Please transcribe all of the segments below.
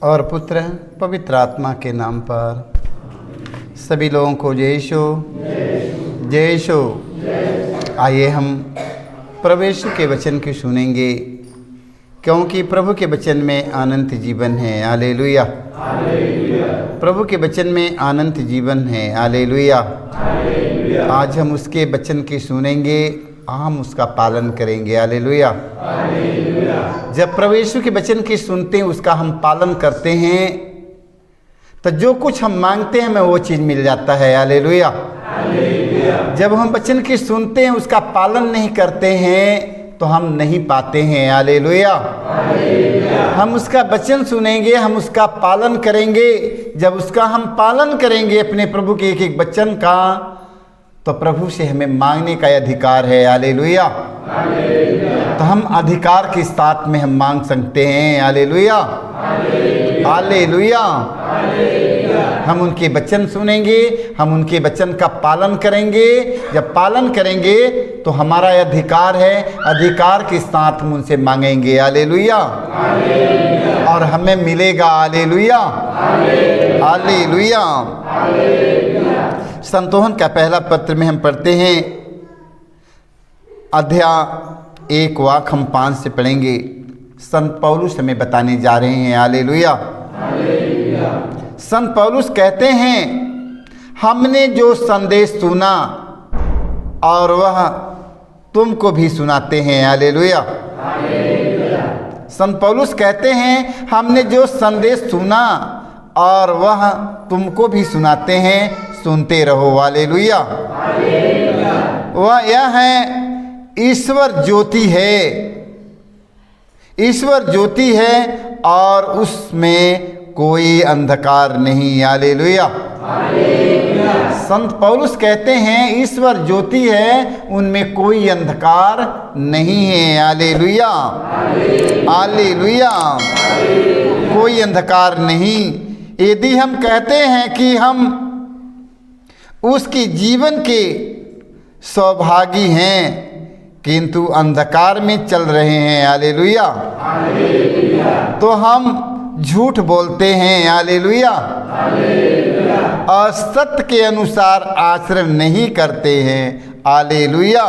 और पुत्र पवित्र आत्मा के नाम पर सभी लोगों को जय यीशु जय यीशु। आइए हम प्रभु यीशु के वचन की सुनेंगे, क्योंकि प्रभु के वचन में अनंत जीवन है। हालेलुया। प्रभु के वचन में अनंत जीवन है। हालेलुया। आज हम उसके वचन की सुनेंगे, हम उसका पालन करेंगे। हालेलुया। जब प्रभु यीशु के वचन की सुनते हैं, उसका हम पालन करते हैं, तो जो कुछ हम मांगते हैं हमें वो चीज़ मिल जाता है। हालेलुया। जब हम वचन की सुनते हैं, उसका पालन नहीं करते हैं, तो हम नहीं पाते हैं। हालेलुया। हम उसका वचन सुनेंगे, हम उसका पालन करेंगे। जब उसका हम पालन करेंगे अपने प्रभु के एक एक वचन का, तो प्रभु से हमें मांगने का अधिकार है। हालेलुया। तो हम अधिकार के साथ में हम मांग सकते हैं। हालेलुया। हालेलुया। हम उनके वचन सुनेंगे, हम उनके वचन का पालन करेंगे। जब पालन करेंगे तो हमारा अधिकार है, अधिकार के साथ हम उनसे मांगेंगे। हालेलुया। और हमें मिलेगा। हालेलुया। हालेलुया। संतोहन का पहला पत्र में हम पढ़ते हैं, अध्याय 1 वाक्य हम 5 से पढ़ेंगे। संत पौलुस हमें बताने जा रहे हैं। हालेलुया। संत पौलुस कहते हैं, हमने जो संदेश सुना और वह तुमको भी सुनाते हैं। हालेलुया। संत पौलुस कहते हैं, हमने जो संदेश सुना और वह तुमको भी सुनाते हैं, सुनते रहो। हालेलुया। वह यह है, ईश्वर ज्योति है। ईश्वर ज्योति है और उसमें कोई अंधकार नहीं। हालेलुया। संत पौलुस कहते हैं, ईश्वर ज्योति है, उनमें कोई अंधकार नहीं है। हालेलुया। हालेलुया। कोई अंधकार नहीं। यदि हम कहते हैं कि हम उसके जीवन के सौभागी हैं, किंतु अंधकार में चल रहे हैं, हालेलुया, तो हम झूठ बोलते हैं। हालेलुया। और सत्य के अनुसार आचरण नहीं करते हैं। हालेलुया।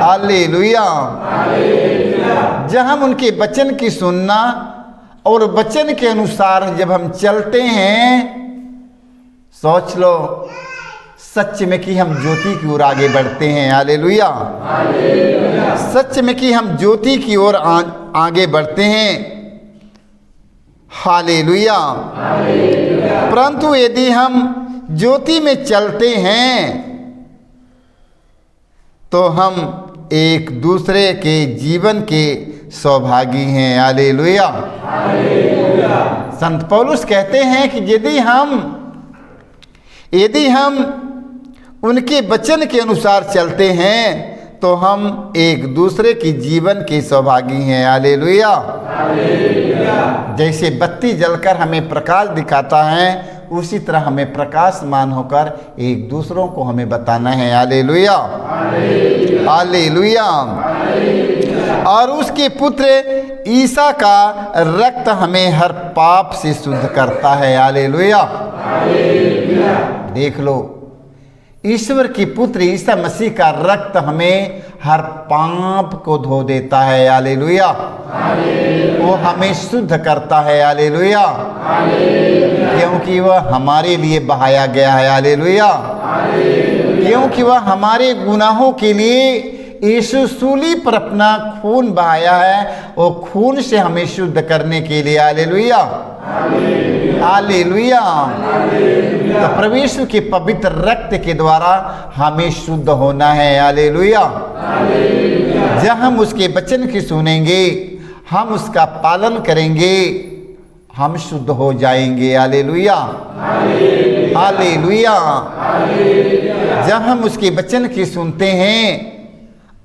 हालेलुया। जब हम उनके वचन की सुनना और वचन के अनुसार जब हम चलते हैं, सोच लो सच में कि हम ज्योति की ओर आगे बढ़ते हैं। हालेलुया। सच में कि हम ज्योति की ओर आगे बढ़ते हैं। हालेलुया। परंतु यदि हम ज्योति में चलते हैं, तो हम एक दूसरे के जीवन के सौभागी हैं। हालेलुया। संत पौलुस कहते हैं कि यदि हम उनके वचन के अनुसार चलते हैं, तो हम एक दूसरे की जीवन के सौभागी हैं। हालेलुया। जैसे बत्ती जलकर हमें प्रकाश दिखाता है, उसी तरह हमें प्रकाशमान होकर एक दूसरों को हमें बताना है। हालेलुया। हालेलुया। और उसके पुत्र ईसा का रक्त हमें हर पाप से शुद्ध करता है। हालेलुया। देख लो, ईश्वर की पुत्र ईसा मसीह का रक्त हमें हर पाप को धो देता है। हालेलुया। वो हमें शुद्ध करता है। हालेलुया। क्योंकि वह हमारे लिए बहाया गया है। हालेलुया। क्योंकि वह हमारे गुनाहों के लिए यीशु सूली पर अपना खून बहाया है, वो खून से हमें शुद्ध करने के लिए। हालेलुया। हालेलुया। तो प्रभु यीशु के पवित्र रक्त के द्वारा हमें शुद्ध होना है। हालेलुया। जब हम उसके वचन की सुनेंगे, हम उसका पालन करेंगे, हम शुद्ध हो जाएंगे। हालेलुया। हालेलुया। जब हम उसके वचन की सुनते हैं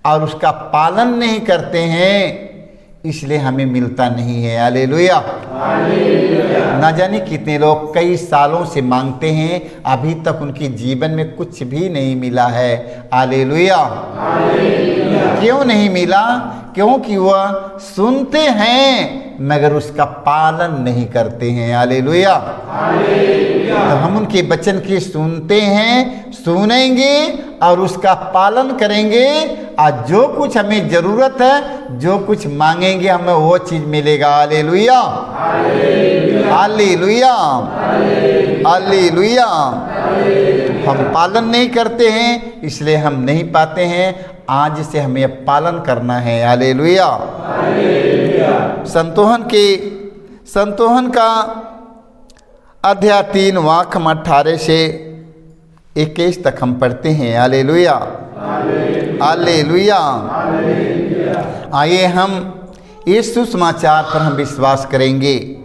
और उसका पालन नहीं करते हैं, इसलिए हमें मिलता नहीं है। हालेलुया। ना जाने कितने लोग कई सालों से मांगते हैं, अभी तक उनके जीवन में कुछ भी नहीं मिला है। हालेलुया। क्यों नहीं मिला? क्योंकि वह सुनते हैं मगर उसका पालन नहीं करते हैं। हालेलुया। तो हम उनके वचन की सुनते हैं, सुनेंगे और उसका पालन करेंगे, और जो कुछ हमें जरूरत है, जो कुछ मांगेंगे, हमें वो चीज मिलेगा। हालेलुया। हालेलुया। हालेलुया। हम पालन नहीं करते हैं, इसलिए हम नहीं पाते हैं। आज से हमें पालन करना है। हालेलुया। संतोहन का अध्याय 3 वाक्य 18 से 21 तक हम पढ़ते हैं। हालेलुया। हालेलुया। आइए हम इस सुसमाचार पर हम विश्वास करेंगे।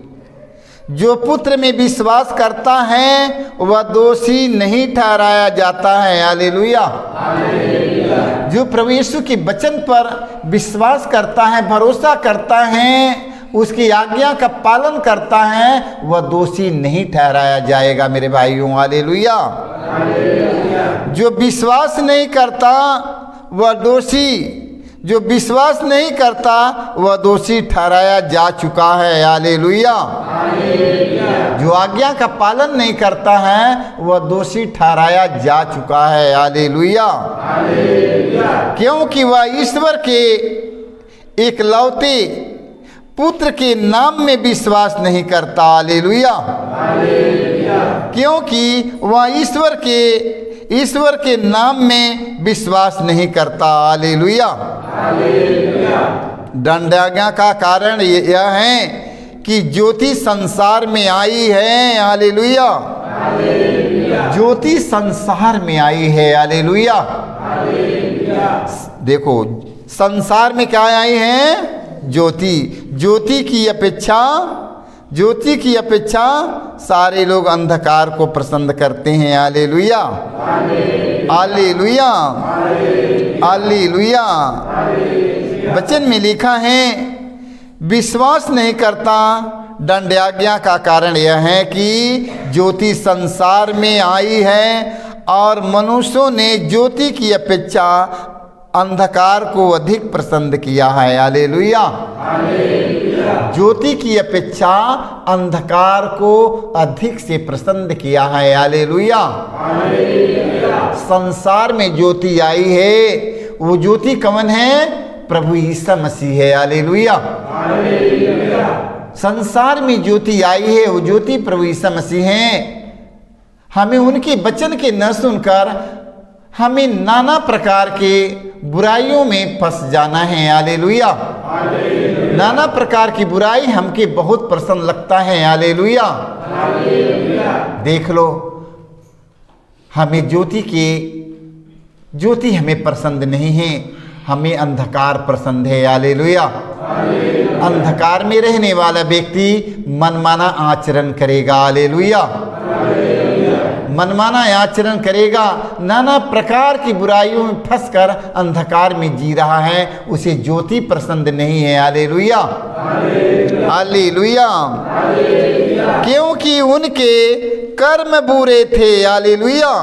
जो पुत्र में विश्वास करता है वह दोषी नहीं ठहराया जाता है। हालेलुया। जो प्रभु यीशु के वचन पर विश्वास करता है, भरोसा करता है, उसकी आज्ञा का पालन करता है, वह दोषी नहीं ठहराया जाएगा मेरे भाइयों। हालेलुया। जो विश्वास नहीं करता वह दोषी, जो विश्वास नहीं करता वह दोषी ठहराया जा चुका है। हालेलुया। जो आज्ञा का पालन नहीं करता है वह दोषी ठहराया जा चुका है। हालेलुया। क्योंकि वह ईश्वर के इकलौते पुत्र के नाम में विश्वास नहीं करता। हालेलुया। क्योंकि वह ईश्वर के नाम में विश्वास नहीं करता। हालेलुया। दंडाज्ञा का कारण यह है कि ज्योति संसार में आई है। हालेलुया। ज्योति संसार में आई है। हालेलुया। देखो, संसार में क्या आई है? ज्योति। ज्योति की अपेक्षा सारे लोग अंधकार को पसंद करते हैं। हालेलुया। हालेलुया। हालेलुया। वचन में लिखा है, विश्वास नहीं करता। दंडाज्ञा का कारण यह है कि ज्योति संसार में आई है और मनुष्यों ने ज्योति की अपेक्षा अंधकार को अधिक पसंद किया है। हालेलुया। ज्योति की अपेक्षा अंधकार को अधिक से पसंद किया है। हालेलुया। संसार में ज्योति आई है, वो ज्योति कौन है? प्रभु यीशु मसीह है। हालेलुया। संसार में ज्योति आई है, वो ज्योति प्रभु यीशु मसीह है। हमें उनके वचन के न सुनकर हमें नाना प्रकार के बुराइयों में फंस जाना है। हालेलुया। नाना प्रकार की बुराई हमके बहुत पसंद लगता है। हालेलुया। देख लो, हमें ज्योति हमें पसंद नहीं है, हमें अंधकार पसंद है। हालेलुया। अंधकार में रहने वाला व्यक्ति मनमाना आचरण करेगा। हालेलुया। मनमाना आचरण करेगा, नाना प्रकार की बुराइयों में फंसकर अंधकार में जी रहा है, उसे ज्योति पसंद नहीं है। हालेलुया। हालेलुया। क्योंकि उनके कर्म बुरे थे। हालेलुया।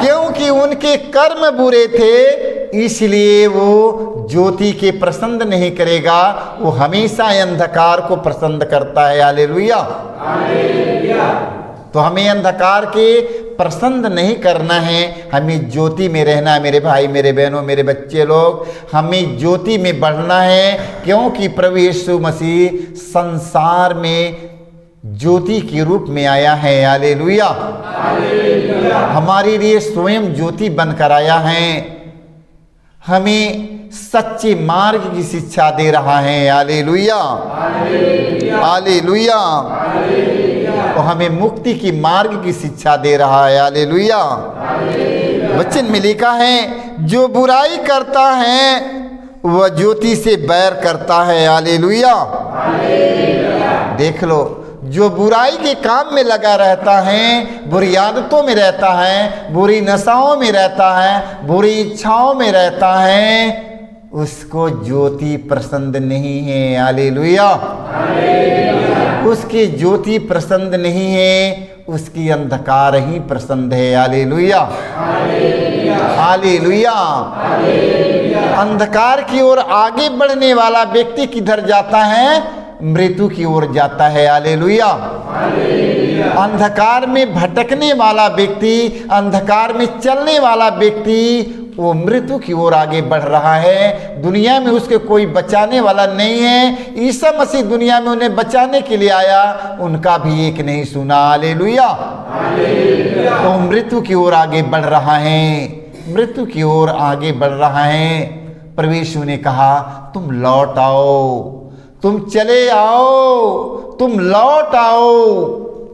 क्योंकि उनके कर्म बुरे थे, इसलिए वो ज्योति के पसंद नहीं करेगा, वो हमेशा अंधकार को पसंद करता है। हालेलुया। तो हमें अंधकार के पसंद नहीं करना है, हमें ज्योति में रहना है। मेरे भाई, मेरे बहनों, मेरे बच्चे लोग, हमें ज्योति में बढ़ना है, क्योंकि प्रभु यीशु मसीह संसार में ज्योति के रूप में आया है। हालेलुया। हमारे लिए स्वयं ज्योति बनकर आया है, हमें सच्चे मार्ग की शिक्षा दे रहा है। हालेलुया। हालेलुया। और हमें मुक्ति की मार्ग की शिक्षा दे रहा है। हालेलुया। वचन में लिखा है, जो बुराई करता है वह ज्योति से बैर करता है। हालेलुया। देख लो, जो बुराई के काम में लगा रहता है, बुरी आदतों में रहता है, बुरी नशाओं में रहता है, बुरी इच्छाओं में रहता है, उसको ज्योति पसंद नहीं है। हालेलुया। उसकी ज्योति पसंद नहीं है, उसकी अंधकार ही पसंद है। हालेलुया। हालेलुया। अंधकार की ओर आगे बढ़ने वाला व्यक्ति किधर जाता है? मृत्यु की ओर जाता है। हालेलुया। अंधकार में भटकने वाला व्यक्ति, अंधकार में चलने वाला व्यक्ति वो मृत्यु की ओर आगे बढ़ रहा है। दुनिया में उसके कोई बचाने वाला नहीं है। ईसा मसीह दुनिया में उन्हें बचाने के लिए आया, उनका भी एक नहीं सुना। हालेलुया। तो मृत्यु की ओर आगे बढ़ रहा है, मृत्यु की ओर आगे बढ़ रहा है। प्रभु यीशु ने कहा तुम लौट आओ, तुम चले आओ, तुम लौट आओ।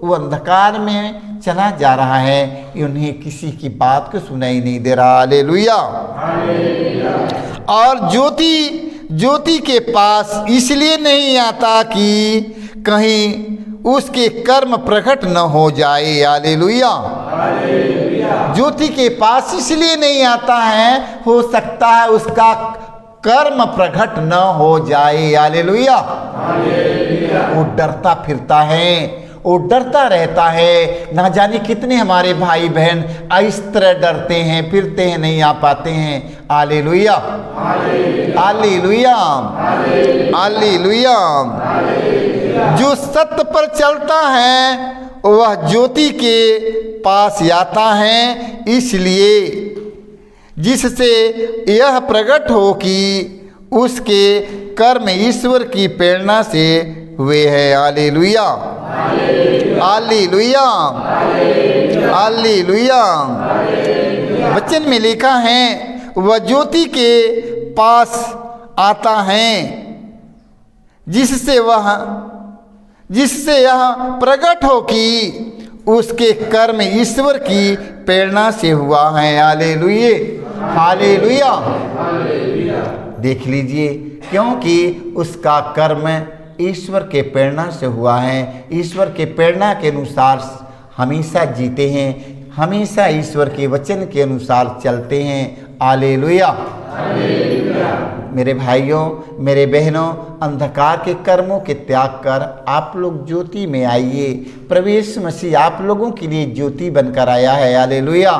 वो अंधकार में चला जा रहा है, उन्हें किसी की बात को सुनाई नहीं दे रहा। हालेलुया। और ज्योति के पास इसलिए नहीं आता कि कहीं उसके कर्म प्रकट न हो जाए। हालेलुया। ज्योति के पास इसलिए नहीं आता है, हो सकता है उसका कर्म प्रकट न हो जाए। हालेलुया। वो डरता फिरता है, वो डरता रहता है। ना जाने कितने हमारे भाई बहन इस तरह डरते हैं, फिरते हैं, नहीं आ पाते हैं। हालेलुया। हालेलुया। हालेलुया। जो सत्य पर चलता है वह ज्योति के पास आता है, इसलिए जिससे यह प्रकट हो कि उसके कर्म ईश्वर की प्रेरणा से हुए हैं। हालेलुया। हालेलुया। हालेलुया। वचन में लिखा है वह ज्योति के पास आता है जिससे यह प्रकट हो कि उसके कर्म ईश्वर की प्रेरणा से हुआ है। हालेलुया। हालेलुया। देख लीजिए, क्योंकि उसका कर्म ईश्वर के प्रेरणा से हुआ है। ईश्वर के प्रेरणा के अनुसार हमेशा जीते हैं, हमेशा ईश्वर के वचन के अनुसार चलते हैं। हालेलुया। मेरे भाइयों, मेरे बहनों, अंधकार के कर्मों के त्याग कर आप लोग ज्योति में आइए। प्रभु यीशु मसीह आप लोगों के लिए ज्योति बनकर आया है। हालेलुया।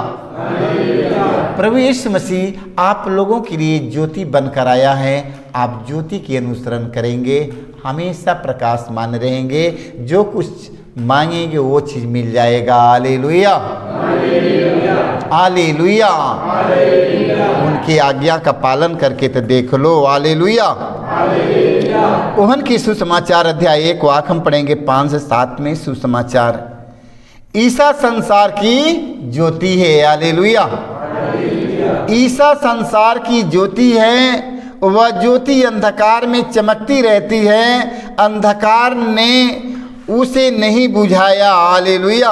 प्रभु यीशु मसीह आप लोगों के लिए ज्योति बनकर आया है। आप ज्योति के अनुसरण करेंगे, हमेशा प्रकाशमान रहेंगे। जो कुछ मांगेंगे वो चीज मिल जाएगा। हालेलुया। हालेलुया। उनकी आज्ञा का पालन करके तो देख लो। हालेलुया। यूहन्ना की सुसमाचार अध्याय 1 वाक्य हम पढ़ेंगे 5 से 7 में। सुसमाचार, ईसा संसार की ज्योति है। हालेलुया। ईसा संसार की ज्योति है। वह ज्योति अंधकार में चमकती रहती है, अंधकार ने उसे नहीं बुझाया। हालेलुया।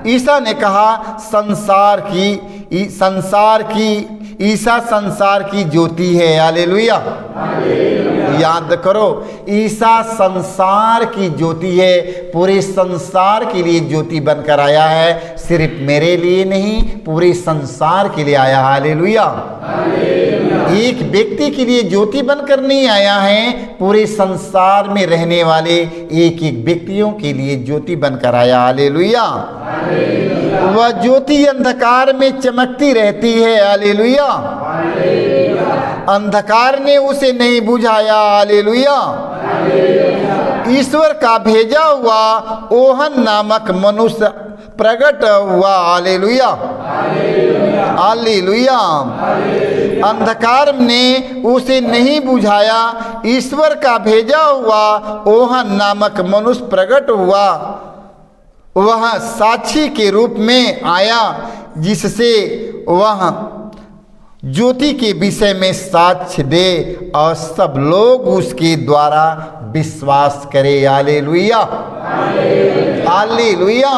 ईसा ने कहा ईसा संसार की ज्योति है। हालेलुया। याद करो, ईसा संसार की ज्योति है, पूरे संसार के लिए ज्योति बनकर आया है। सिर्फ मेरे लिए नहीं, पूरे संसार के लिए आया। हालेलुया। एक व्यक्ति के लिए ज्योति बनकर नहीं आया है, पूरे संसार में रहने वाले एक एक व्यक्तियों के लिए ज्योति बनकर आया। हालेलुया। वह ज्योति अंधकार में चमकती रहती है। हालेलुया। अंधकार ने उसे नहीं बुझाया। हालेलुया। ईश्वर का भेजा हुआ ओहन नामक मनुष्य प्रकट हुआ। हालेलुया। हालेलुया। अंधकार ने उसे नहीं बुझाया, ईश्वर का भेजा हुआ ओहन नामक मनुष्य प्रकट हुआ। वह साक्षी के रूप में आया, जिससे वह ज्योति के विषय में साक्ष्य दे और सब लोग उसके द्वारा विश्वास करें। हालेलुया। हालेलुया।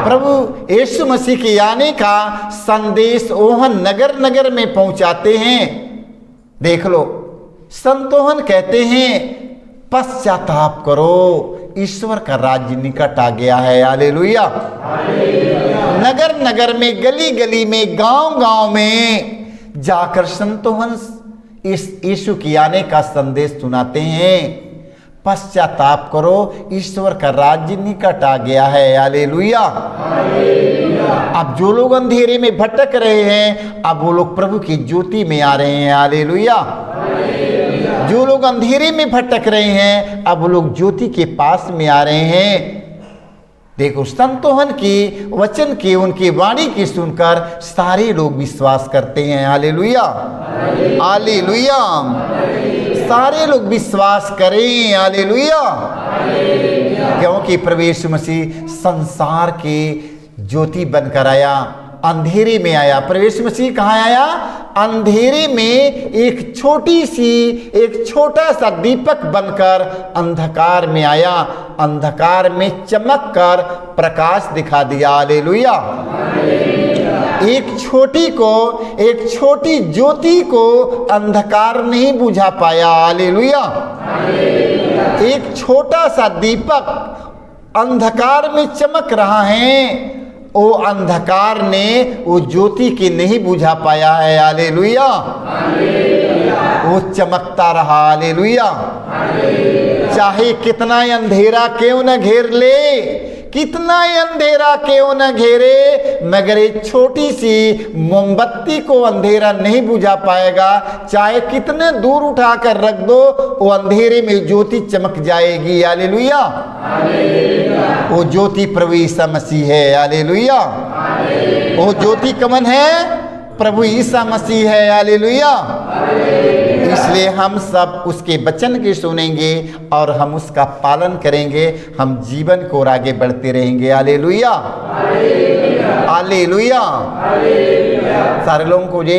प्रभु यीशु मसीह के आने का संदेश ओहन नगर नगर में पहुंचाते हैं। देख लो, संत ओहन कहते हैं पश्चाताप करो, ईश्वर का राज्य निकट आ गया है। हालेलुया। नगर नगर में, गली गली में, गांव गांव में जाकर संतोहन इस यीशु की आने का संदेश सुनाते हैं। पश्चाताप करो, ईश्वर का राज्य निकट आ गया है। हालेलुया। अब जो लोग अंधेरे में भटक रहे हैं, अब वो लोग प्रभु की ज्योति में आ रहे हैं। हालेलुया। जो लोग अंधेरे में भटक रहे हैं, अब वो लोग ज्योति के पास में आ रहे हैं। देखो, संतोहन की वचन की, उनकी वाणी की सुनकर सारे लोग विश्वास करते हैं। हालेलुया। हालेलुया। सारे लोग विश्वास करें। हालेलुया। क्योंकि प्रभु यीशु मसीह संसार के ज्योति बनकर आया, अंधेरे में आया। प्रभु यीशु मसीह कहाँ आया? अंधेरे में एक छोटा सा दीपक बनकर अंधकार में आया, अंधकार में चमक कर प्रकाश दिखा दिया। हालेलुया। एक छोटी ज्योति को अंधकार नहीं बुझा पाया। हालेलुया। एक छोटा सा दीपक अंधकार में चमक रहा है, वो अंधकार ने वो ज्योति की नहीं बुझा पाया है। हालेलुया। वो चमकता रहा। हालेलुया। चाहे कितना अंधेरा क्यों न घेर ले, कितना अंधेरा क्यों न घेरे, मगर एक छोटी सी मोमबत्ती को अंधेरा नहीं बुझा पाएगा। चाहे कितने दूर उठाकर रख दो, वो अंधेरे में ज्योति चमक जाएगी। हालेलुया। वो ज्योति प्रभु ईसा मसीह है। हालेलुया। वो ज्योति कौन है? प्रभु ईसा मसीह है। हालेलुया। इसलिए हम सब उसके वचन की सुनेंगे और हम उसका पालन करेंगे, हम जीवन को आगे बढ़ते रहेंगे। हालेलुया। हालेलुया। सारे लोगों को जय